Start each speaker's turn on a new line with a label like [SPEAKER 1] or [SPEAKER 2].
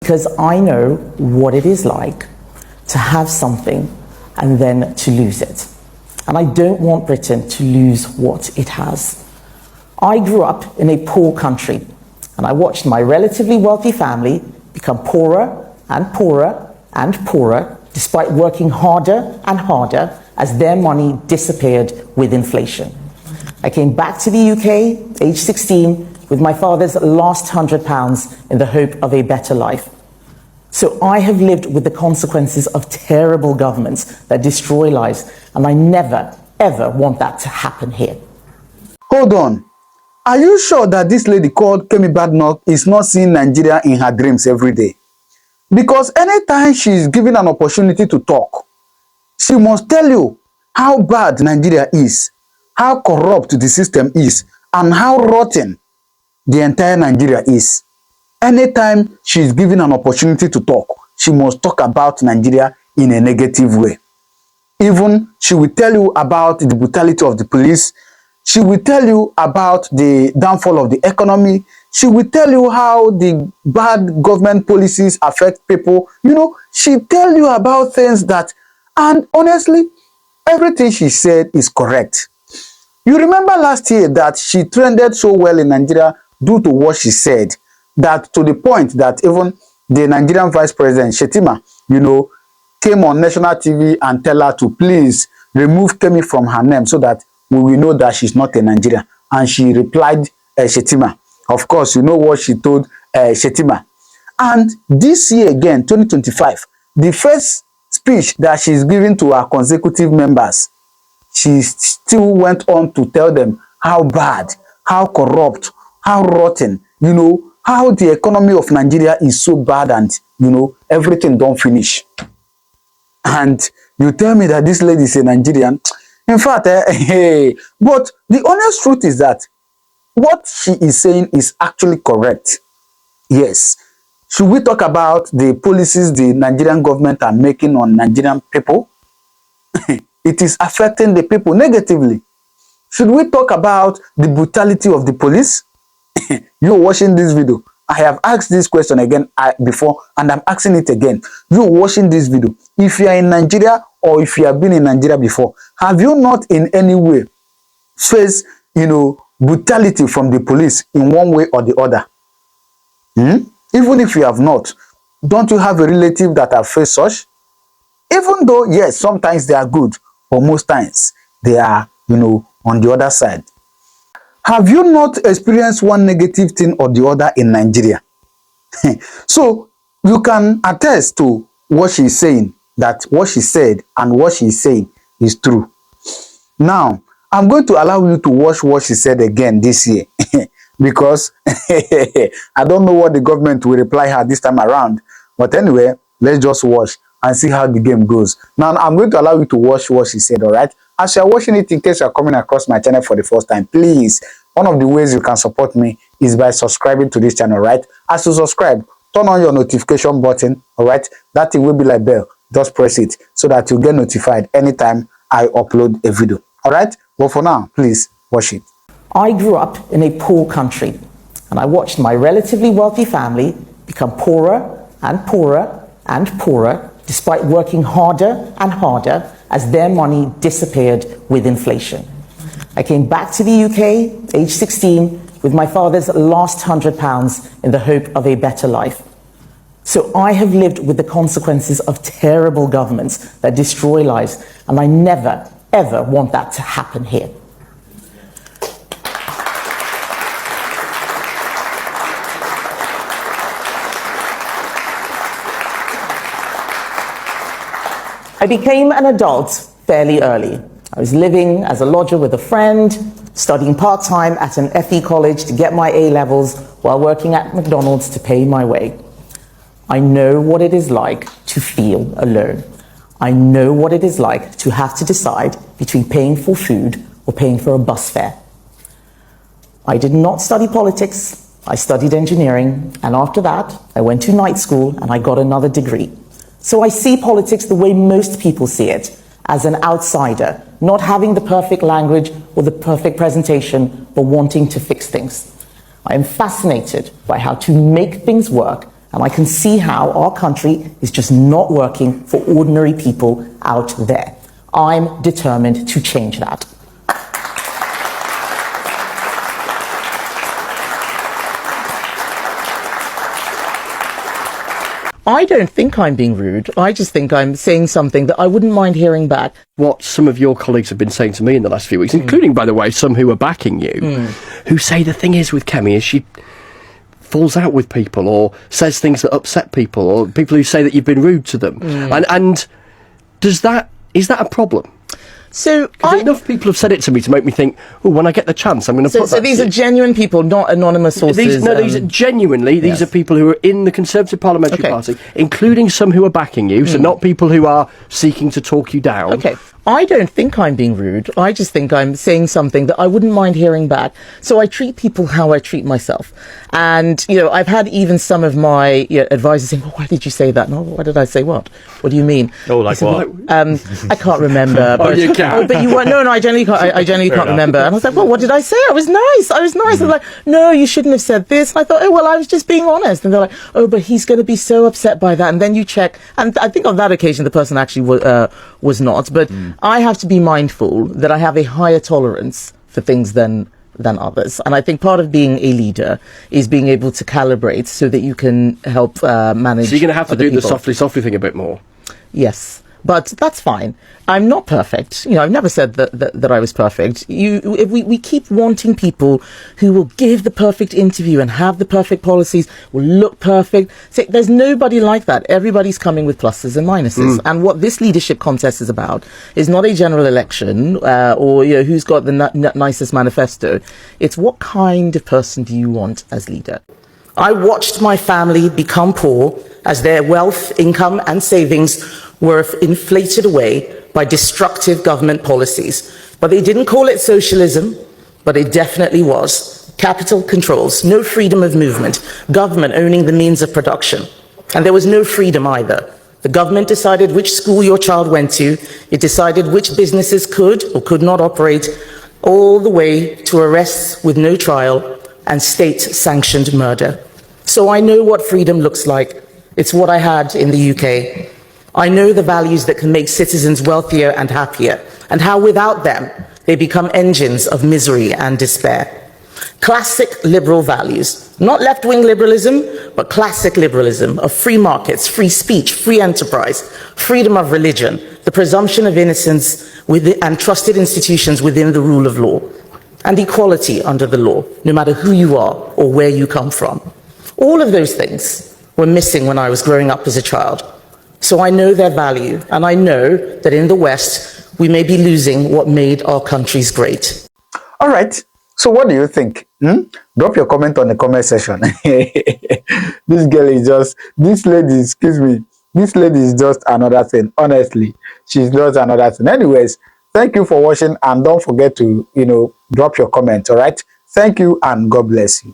[SPEAKER 1] because I know what it is like to have something and then to lose it. And I don't want Britain to lose what it has. I grew up in a poor country, and I watched my relatively wealthy family become poorer and poorer and poorer, despite working harder and harder as their money disappeared with inflation. I came back to the UK, age 16, with my father's last £100 in the hope of a better life. So I have lived with the consequences of terrible governments that destroy lives, and I never, ever want that to happen here.
[SPEAKER 2] Hold on. Are you sure that this lady called KEMI BADENOCK is not seeing Nigeria in her dreams every day? Because anytime she is given an opportunity to talk, she must tell you how bad Nigeria is, how corrupt the system is, and how rotten the entire Nigeria is. Anytime she is given an opportunity to talk, she must talk about Nigeria in a negative way. Even she will tell you about the brutality of the police. She will tell you about the downfall of the economy. She will tell you how the bad government policies affect people. You know, she tell you about things that, and honestly, everything she said is correct. You remember last year that she trended so well in Nigeria due to what she said, that to the point that even the Nigerian Vice President, Shettima, you know, came on national TV and tell her to please remove KEMI from her name so that we will know that she's not a Nigerian. And she replied, Shettima. Of course, you know what she told Shettima. And this year again, 2025, the first speech that she's giving to her consecutive members, she still went on to tell them how bad, how corrupt, how rotten, you know, how the economy of Nigeria is so bad and, you know, everything don't finish. And you tell me that this lady is a Nigerian. In fact, hey, but the honest truth is that what she is saying is actually correct. Yes. Should we talk about the policies the Nigerian government are making on Nigerian people? It is affecting the people negatively. Should we talk about the brutality of the police? You're watching this video. I have asked this question again before, and I'm asking it again. You're watching this video. If you are in Nigeria or if you have been in Nigeria before, have you not in any way faced, you know, brutality from the police in one way or the other? Even if you have not, don't you have a relative that have faced such? Even though, yes, sometimes they are good, but most times they are, you know, on the other side. Have you not experienced one negative thing or the other in Nigeria? So you can attest to what she's saying, that what she said and what she's saying is true. Now, I'm going to allow you to watch what she said again this year because I don't know what the government will reply her this time around. But anyway, let's just watch and see how the game goes. Now, I'm going to allow you to watch what she said, all right? As you're watching it, in case you're coming across my channel for the first time, please, one of the ways you can support me is by subscribing to this channel, right? As you subscribe, turn on your notification button, all right? That thing will be like bell. Just press it so that you get notified anytime I upload a video, all right? But for now, please watch it.
[SPEAKER 1] I grew up in a poor country, and I watched my relatively wealthy family become poorer and poorer and poorer, despite working harder and harder as their money disappeared with inflation. I came back to the UK, age 16, with my father's last £100 in the hope of a better life. So I have lived with the consequences of terrible governments that destroy lives, and I never, ever want that to happen here. I became an adult fairly early. I was living as a lodger with a friend, studying part-time at an FE college to get my A-levels while working at McDonald's to pay my way. I know what it is like to feel alone. I know what it is like to have to decide between paying for food or paying for a bus fare. I did not study politics. I studied engineering, and after that, I went to night school and I got another degree. So I see politics the way most people see it, as an outsider, not having the perfect language or the perfect presentation, but wanting to fix things. I am fascinated by how to make things work And I can see how our country is just not working for ordinary people out there. I'm determined to change that. I don't think I'm being rude. I just think I'm saying something that I wouldn't mind hearing back.
[SPEAKER 3] What some of your colleagues have been saying to me in the last few weeks, including, by the way, some who are backing you, who say the thing is with Kemi is she falls out with people or says things that upset people or people who say that you've been rude to them. And is that a problem?
[SPEAKER 1] So
[SPEAKER 3] enough people have said it to me to make me think, oh, when I get the chance, I'm going to put that.
[SPEAKER 1] So these are genuine people, not anonymous sources.
[SPEAKER 3] These are genuinely, these are people who are in the Conservative Parliamentary Party, including some who are backing you, so not people who are seeking to talk you down.
[SPEAKER 1] Okay. I don't think I'm being rude. I just think I'm saying something that I wouldn't mind hearing back. So I treat people how I treat myself. And, I've had even some of my advisors saying, well, why did you say that? No, why did I say what? What do you mean?
[SPEAKER 4] Oh, like what?
[SPEAKER 1] I can't remember. But,
[SPEAKER 3] you can.
[SPEAKER 1] But you weren't. No, I genuinely can't remember. And I was like, well, what did I say? I was nice. I was like, no, you shouldn't have said this. And I thought, oh, well, I was just being honest. And they're like, oh, but he's going to be so upset by that. And then you check. And I think on that occasion, the person actually was not. But I have to be mindful that I have a higher tolerance for things than others. And I think part of being a leader is being able to calibrate so that you can help manage.
[SPEAKER 3] So you're going to have to do
[SPEAKER 1] people.
[SPEAKER 3] the softly thing a bit more.
[SPEAKER 1] Yes. But that's fine. I'm not perfect. I've never said that I was perfect. If we keep wanting people who will give the perfect interview and have the perfect policies, will look perfect. See, there's nobody like that. Everybody's coming with pluses and minuses. And what this leadership contest is about is not a general election or who's got the nicest manifesto. It's what kind of person do you want as leader? I watched my family become poor as their wealth, income and savings were inflated away by destructive government policies. But they didn't call it socialism, but it definitely was. Capital controls, no freedom of movement, government owning the means of production. And there was no freedom either. The government decided which school your child went to, it decided which businesses could or could not operate, all the way to arrests with no trial and state-sanctioned murder. So I know what freedom looks like. It's what I had in the UK. I know the values that can make citizens wealthier and happier, and how without them, they become engines of misery and despair. Classic liberal values, not left-wing liberalism, but classic liberalism of free markets, free speech, free enterprise, freedom of religion, the presumption of innocence and trusted institutions within the rule of law, and equality under the law, no matter who you are or where you come from. All of those things were missing when I was growing up as a child. So I know their value, and I know that in the West, we may be losing what made our countries great.
[SPEAKER 2] All right. So what do you think? Drop your comment on the comment section. This lady is just another thing. Honestly, she's just another thing. Anyways, thank you for watching, and don't forget to, drop your comment. All right. Thank you, and God bless you.